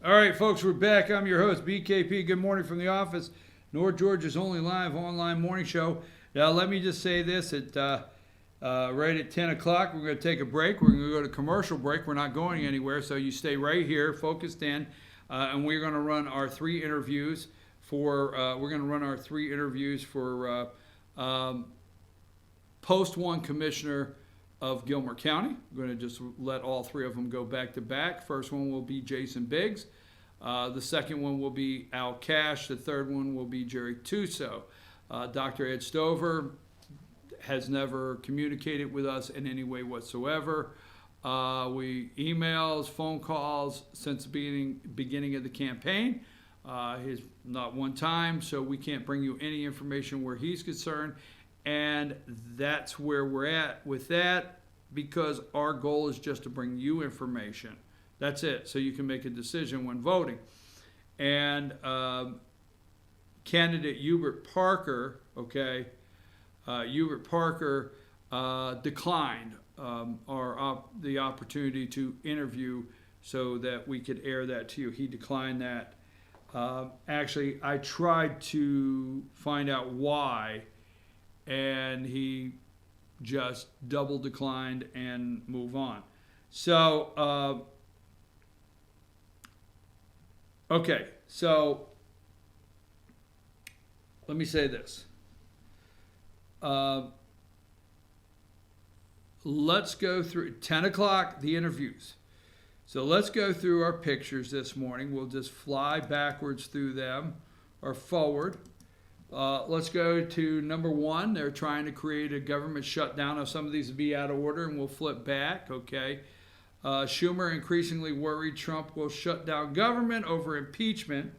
All right, folks, we're back. I'm your host, BKP. Good morning from the office. North Georgia's only live online morning show. Now, let me just say this. Right at 10 o'clock, we're going to take a break. We're going to go to commercial break. We're not going anywhere, so you stay right here, focused in, and we're going to run our three interviews for Post 1 Commissioner of Gilmer County. We're going to just let all three of them go back to back. First one will be Jason Biggs. The second one will be Al Cash. The third one will be Jerry Tuso. Dr. Ed Stover has never communicated with us in any way whatsoever. We emails, phone calls since the beginning of the campaign. He's not one time, so we can't bring you any information where he's concerned. And that's where we're at with that, because our goal is just to bring you information. That's it, so you can make a decision when voting. And candidate Hubert Parker, declined the opportunity to interview so that we could air that to you. He declined that. Actually, I tried to find out why, and he just double declined and move on. So, okay, so let me say this. Let's go through 10 o'clock, the interviews. So let's go through our pictures this morning. We'll just fly backwards through them or forward. Let's go to number one. They're trying to create a government shutdown. Now, some of these will be out of order, and we'll flip back, okay? Schumer increasingly worried Trump will shut down government over impeachment.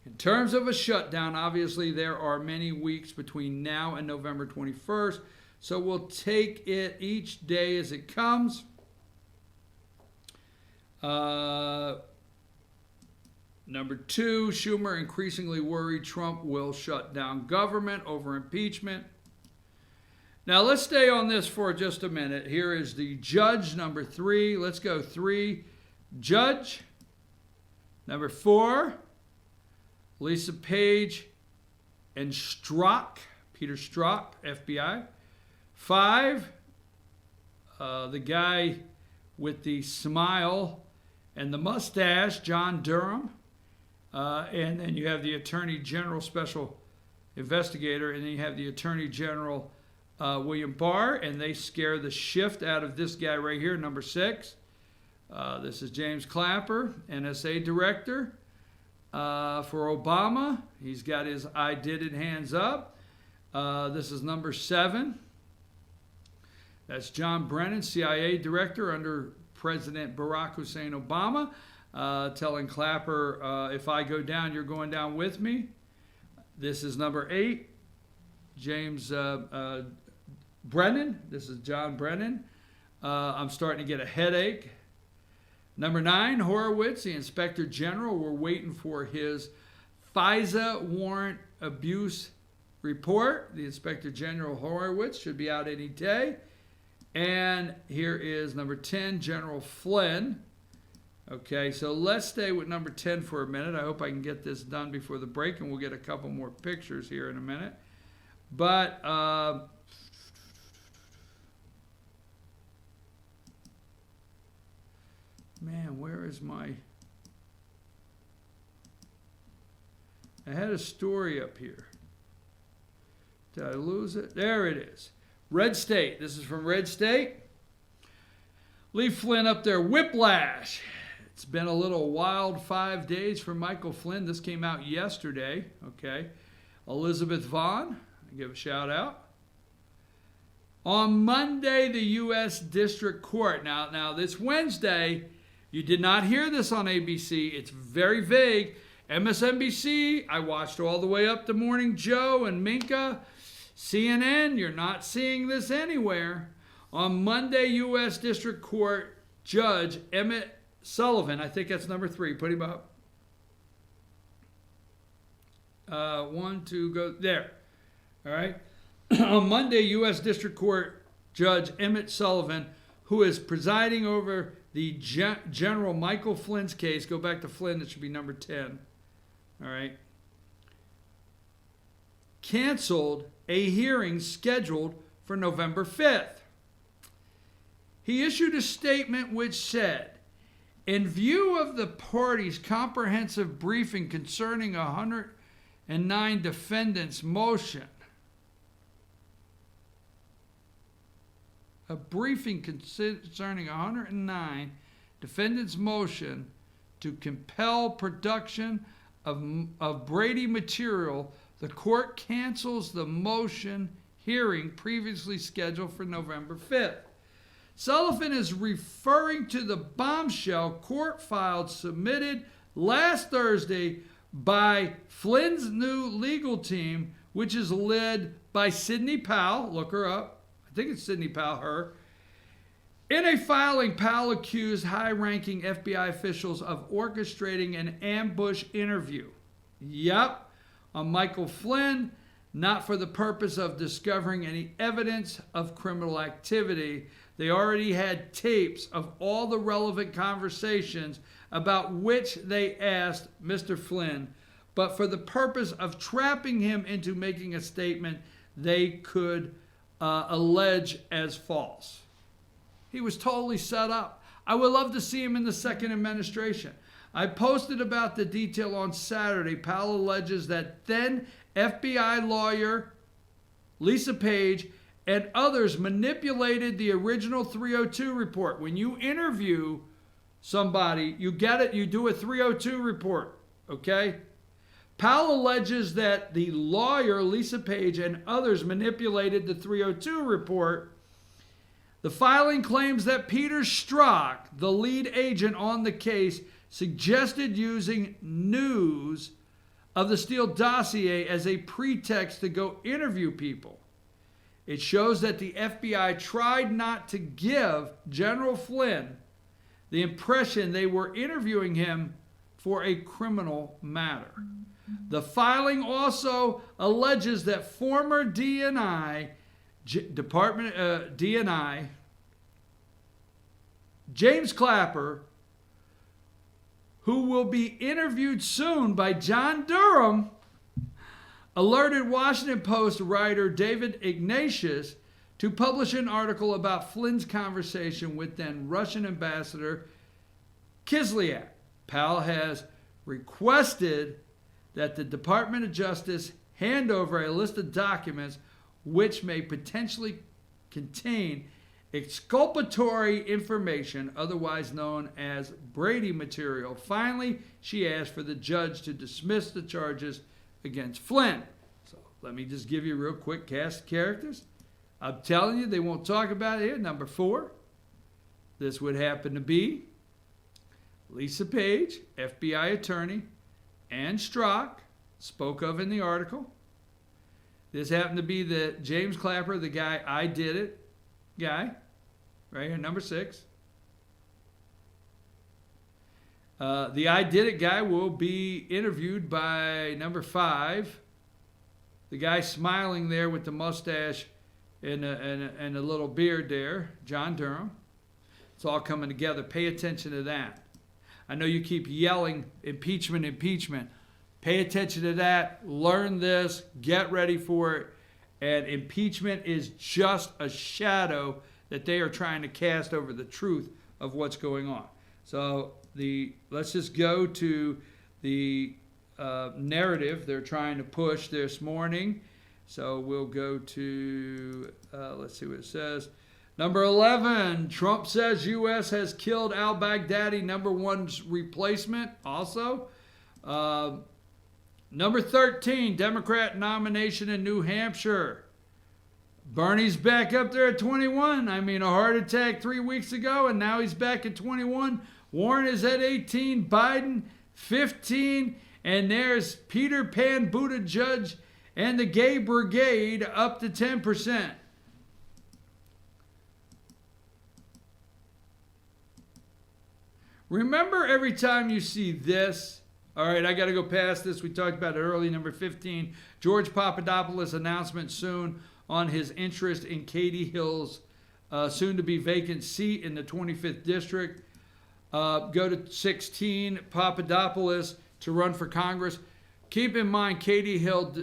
In terms of a shutdown, obviously there are many weeks between now and November 21st, so we'll take it each day as it comes. Number two, Schumer increasingly worried Trump will shut down government over impeachment. Now let's stay on this for just a minute. Here is the judge, number three. Let's go three. Judge. Number four, Lisa Page and Peter Strzok, FBI. Five, the guy with the smile and the mustache, John Durham. And then you have the Attorney General Special Investigator, and then you have the Attorney General William Barr, and they scare the shift out of this guy right here, number six. This is James Clapper, NSA Director for Obama. He's got his I did it hands up. This is number seven. That's John Brennan, CIA Director under President Barack Hussein Obama, telling Clapper, if I go down, you're going down with me. This is number eight. James Brennan. This is John Brennan. I'm starting to get a headache. Number nine, Horowitz, the Inspector General. We're waiting for his FISA warrant abuse report. The Inspector General Horowitz should be out any day. And here is number 10, General Flynn. Okay, so let's stay with number 10 for a minute. I hope I can get this done before the break, and we'll get a couple more pictures here in a minute. But man, where is my... I had a story up here. Did I lose it? There it is. Red State. This is from Red State. Lee Flynn up there. Whiplash. It's been a little wild 5 days for Michael Flynn. This came out yesterday. Okay. Elizabeth Vaughn. I give a shout out. On Monday, the U.S. District Court. Now this Wednesday, you did not hear this on ABC. It's very vague. MSNBC, I watched all the way up to Morning Joe and Minka. CNN, you're not seeing this anywhere. On Monday, U.S. District Court Judge Emmett Sullivan, I think that's number three, put him up. One, two, go there. All right. On Monday, U.S. District Court Judge Emmett Sullivan, who is presiding over the General Michael Flynn's case. Go back to Flynn, it should be number 10. All right. Canceled a hearing scheduled for November 5th. He issued a statement which said, in view of the party's comprehensive briefing concerning 109 defendants' motion, a briefing concerning 109 defendants' motion to compel production of Brady material, the court cancels the motion hearing previously scheduled for November 5th. Sullivan is referring to the bombshell court filed submitted last Thursday by Flynn's new legal team, which is led by Sidney Powell. Look her up. I think it's Sidney Powell, her. In a filing, Powell accused high-ranking FBI officials of orchestrating an ambush interview. Yep, on Michael Flynn, not for the purpose of discovering any evidence of criminal activity. They already had tapes of all the relevant conversations about which they asked Mr. Flynn, but for the purpose of trapping him into making a statement they could allege as false. He was totally set up. I would love to see him in the second administration. I posted about the detail on Saturday. Powell alleges that then FBI lawyer Lisa Page and others manipulated the original 302 report. When you interview somebody, you get it, you do a 302 report, okay? Powell alleges that the lawyer Lisa Page and others manipulated the 302 report. The filing claims that Peter Strzok, the lead agent on the case, suggested using news of the Steele dossier as a pretext to go interview people. It shows that the FBI tried not to give General Flynn the impression they were interviewing him for a criminal matter. The filing also alleges that former DNI James Clapper, who will be interviewed soon by John Durham, alerted Washington Post writer David Ignatius to publish an article about Flynn's conversation with then Russian Ambassador Kislyak. Powell has requested that the Department of Justice hand over a list of documents which may potentially contain exculpatory information, otherwise known as Brady material. Finally, she asked for the judge to dismiss the charges against Flynn. So let me just give you a real quick cast of characters. I'm telling you, they won't talk about it here. Number 4, this would happen to be Lisa Page, FBI attorney, and Strzok, spoke of in the article. This happened to be the James Clapper, the guy I did it guy, right here, number 6. The I did it guy will be interviewed by number 5, the guy smiling there with the mustache and a little beard there, John Durham. It's all coming together. Pay attention to that. I know you keep yelling impeachment, impeachment. Pay attention to that. Learn this. Get ready for it. And impeachment is just a shadow that they are trying to cast over the truth of what's going on. So let's just go to the narrative they're trying to push this morning. So we'll go to, let's see what it says. Number 11, Trump says U.S. has killed al-Baghdadi, number 1's replacement also. Number 13, Democrat nomination in New Hampshire. Bernie's back up there at 21. I mean, a heart attack 3 weeks ago, and now he's back at 21. Warren is at 18, Biden 15, and there's Peter Pan Buttigieg and the Gay Brigade up to 10%. Remember, every time you see this, all right, I got to go past this. We talked about it early. Number 15, George Papadopoulos announcement soon on his interest in Katie Hill's soon to be vacant seat in the 25th district. Go to 16, Papadopoulos to run for Congress. Keep in mind, Katie Hill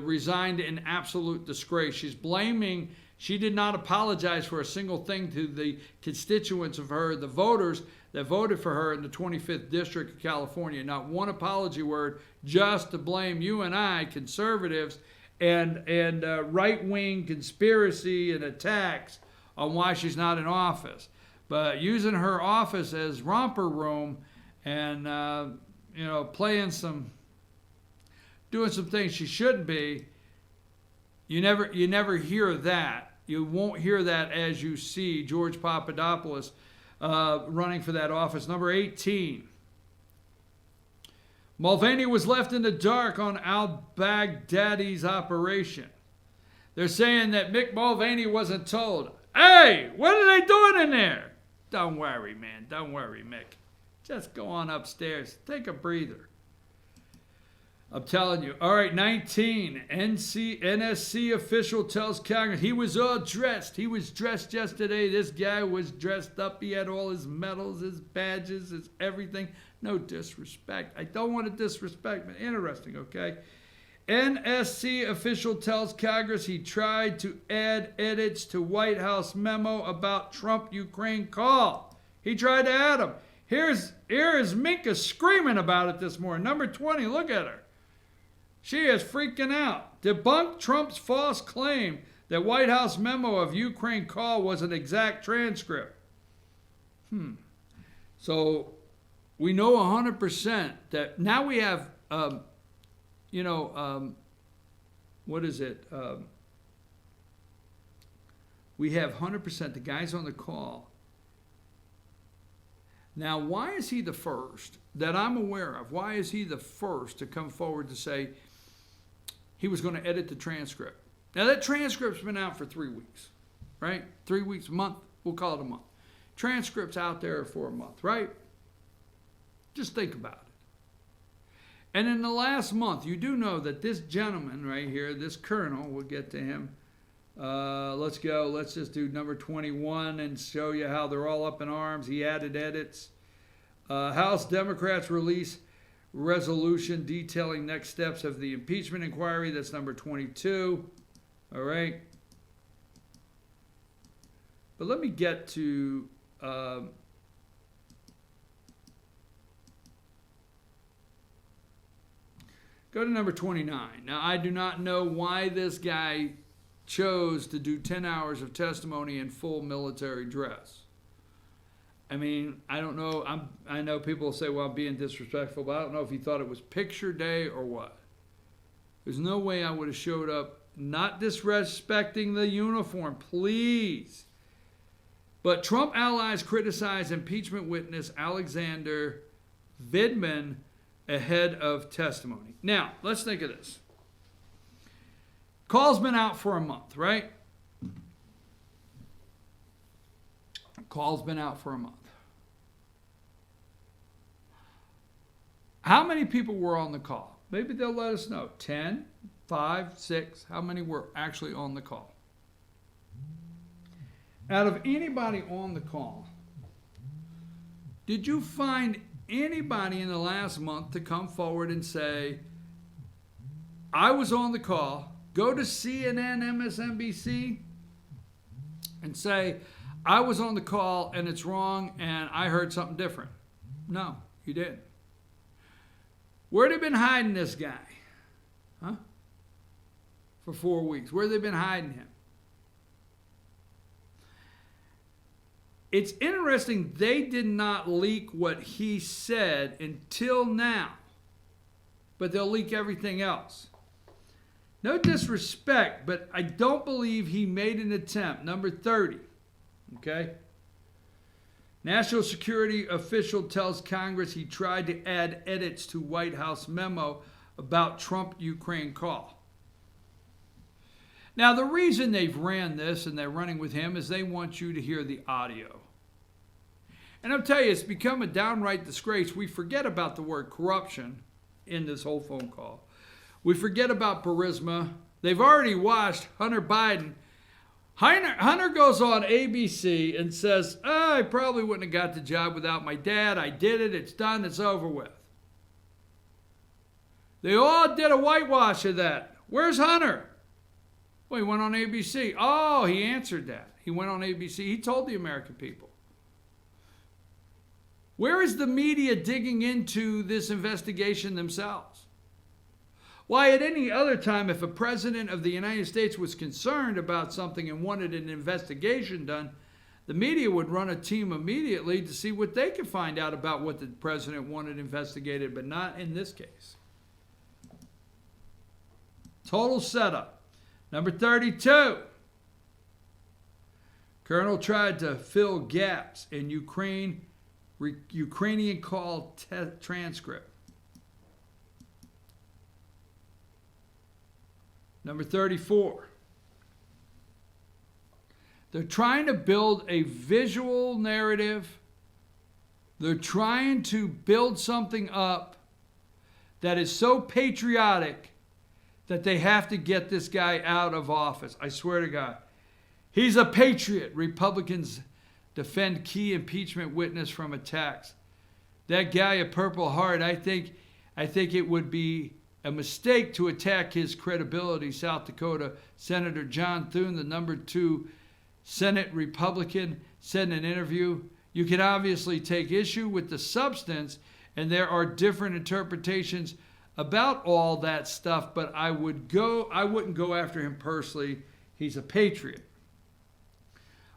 resigned in absolute disgrace. She's blaming, she did not apologize for a single thing to the constituents of her, the voters that voted for her in the 25th District of California. Not one apology word, just to blame you and I, conservatives, and right-wing conspiracy and attacks on why she's not in office. But using her office as romper room and, doing some things she shouldn't be, you never hear that. You won't hear that as you see George Papadopoulos running for that office. Number 18. Mulvaney was left in the dark on al-Baghdadi's operation. They're saying that Mick Mulvaney wasn't told. Hey, what are they doing in there? Don't worry, man. Don't worry, Mick. Just go on upstairs. Take a breather. I'm telling you. All right, 19. NSC official tells Congress he was all dressed. He was dressed yesterday. This guy was dressed up. He had all his medals, his badges, his everything. No disrespect. I don't want to disrespect, but interesting, okay? NSC official tells Congress he tried to add edits to White House memo about Trump-Ukraine call. He tried to add them. Here is Minka screaming about it this morning. Number 20, look at her. She is freaking out. Debunked Trump's false claim that White House memo of Ukraine call was an exact transcript. So we know 100% that now we have, what is it? We have 100%, the guy's on the call. Now, why is he the first that I'm aware of? Why is he the first to come forward to say he was going to edit the transcript? Now, that transcript's been out for 3 weeks, right? 3 weeks, a month. We'll call it a month. Transcript's out there for a month, right? Just think about it. And in the last month, you do know that this gentleman right here, this colonel, we'll get to him. Let's go. Let's just do number 21 and show you how they're all up in arms. He added edits. House Democrats release resolution detailing next steps of the impeachment inquiry. That's number 22. All right. But let me get to go to number 29. Now, I do not know why this guy chose to do 10 hours of testimony in full military dress. I mean, I don't know. I know people say, well, I'm being disrespectful, but I don't know if he thought it was picture day or what. There's no way I would have showed up not disrespecting the uniform, please. But Trump allies criticize impeachment witness Alexander Vidman ahead of testimony. Now, let's think of this. Call's been out for a month, right? Call's been out for a month. How many people were on the call? Maybe they'll let us know. 10, 5, 6. How many were actually on the call? Out of anybody on the call, did you find anybody in the last month to come forward and say, I was on the call, go to CNN, MSNBC, and say, I was on the call and it's wrong and I heard something different? No, you didn't. Where have they been hiding this guy? Huh? For 4 weeks. Where have they been hiding him? It's interesting, they did not leak what he said until now, but they'll leak everything else. No disrespect, but I don't believe he made an attempt. Number 30, okay? National security official tells Congress he tried to add edits to White House memo about Trump-Ukraine call. Now, the reason they've ran this and they're running with him is they want you to hear the audio. And I'll tell you, it's become a downright disgrace. We forget about the word corruption in this whole phone call. We forget about Burisma. They've already watched Hunter Biden Hunter goes on ABC and says, I probably wouldn't have got the job without my dad. I did it. It's done. It's over with. They all did a whitewash of that. Where's Hunter? Well, he went on ABC. Oh, he answered that. He went on ABC. He told the American people. Where is the media digging into this investigation themselves? Why, at any other time, if a president of the United States was concerned about something and wanted an investigation done, the media would run a team immediately to see what they could find out about what the president wanted investigated, but not in this case. Total setup. Number 32. Colonel tried to fill gaps in Ukrainian call transcript. Number 34. They're trying to build a visual narrative. They're trying to build something up that is so patriotic that they have to get this guy out of office. I swear to God. He's a patriot. Republicans defend key impeachment witness from attacks. That guy, a Purple Heart, I think it would be a mistake to attack his credibility. South Dakota Senator John Thune, the number 2 Senate Republican, said in an interview, you can obviously take issue with the substance, and there are different interpretations about all that stuff, but I wouldn't go after him personally. He's a patriot.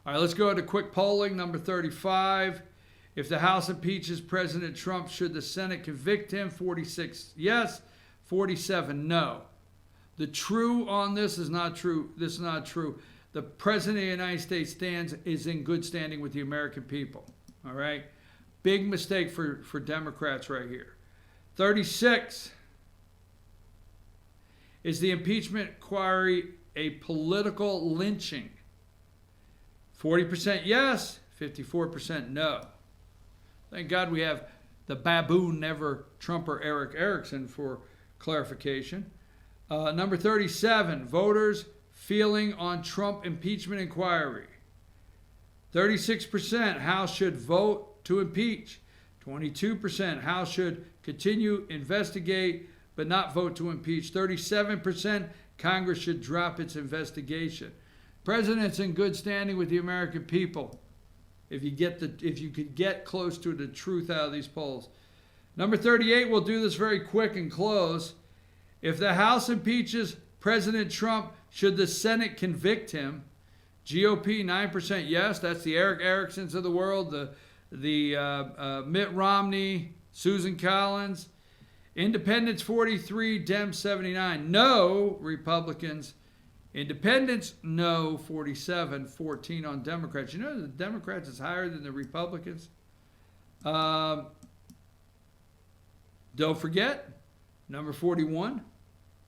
All right, let's go to quick polling. Number 35. If the House impeaches President Trump, should the Senate convict him? 46 yes, 47 no. The true on this is not true. This is not true. The President of the United States is in good standing with the American people. All right? Big mistake for Democrats right here. 36. Is the impeachment inquiry a political lynching? 40% yes, 54% no. Thank God we have the baboon never Trumper Eric Erickson for clarification. Number 37, voters feeling on Trump impeachment inquiry. 36%, House should vote to impeach. 22%, House should continue investigate but not vote to impeach. 37%, Congress should drop its investigation. President's in good standing with the American people. If you could get close to the truth out of these polls. Number 38, we'll do this very quick and close. If the House impeaches President Trump, should the Senate convict him? GOP 9% yes. That's the Eric Ericksons of the world, the Mitt Romney, Susan Collins. Independents 43, Dems 79. No, Republicans. Independents, no, 47, 14 on Democrats. You know the Democrats is higher than the Republicans. Don't forget, number 41,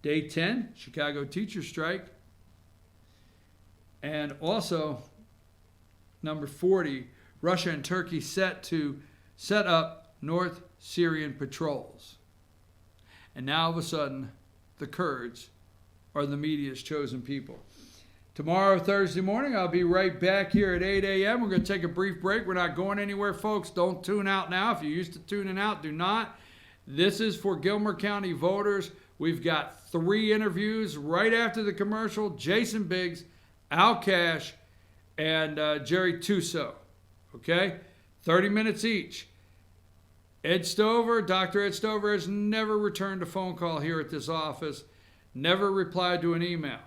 day 10, Chicago teacher strike. And also, number 40, Russia and Turkey set to set up North Syrian patrols. And now, all of a sudden, the Kurds are the media's chosen people. Tomorrow, Thursday morning, I'll be right back here at 8 a.m. We're going to take a brief break. We're not going anywhere, folks. Don't tune out now. If you're used to tuning out, do not. This is for Gilmer County voters. We've got 3 interviews right after the commercial. Jason Biggs, Al Cash, and Jerry Tuso. Okay? 30 minutes each. Ed Stover, Dr. Ed Stover, has never returned a phone call here at this office, never replied to an email.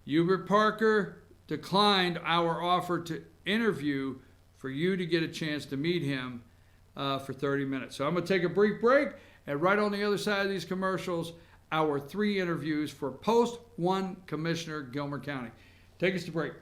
Hubert Parker declined our offer to interview for you to get a chance to meet him for 30 minutes. So I'm going to take a brief break, and right on the other side of these commercials, our 3 interviews for Post 1 Commissioner, Gilmer County. Take us to break.